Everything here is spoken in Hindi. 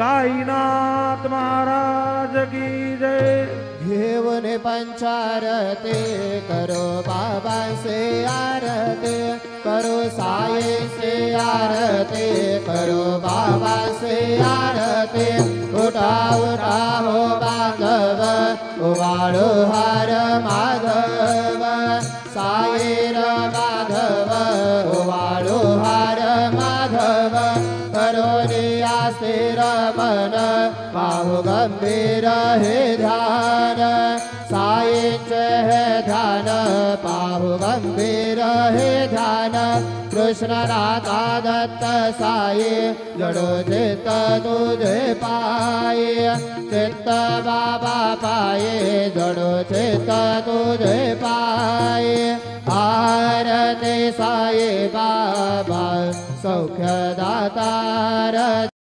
साईनाथ महाराज की जय। घेऊन पंचारती करो बाबा से आरती, करो साई से आरती, करो बाबा से आरती। उठा उठा हो माधव उवाळो हार माधव, साईर माधव उवाळो हार माधव। करो नियासिर मन पाहु गंभीर हे ध्यान, साईंचे हे ध्यान पाहु गंभीर हे ध्यान। कृष्ण राधा दत्त साई जडो चित्त तुझे पाये, चित्त बाबा पाये जडो चित्त तुझे पाये। आरती साई बाबा सौख्य दातार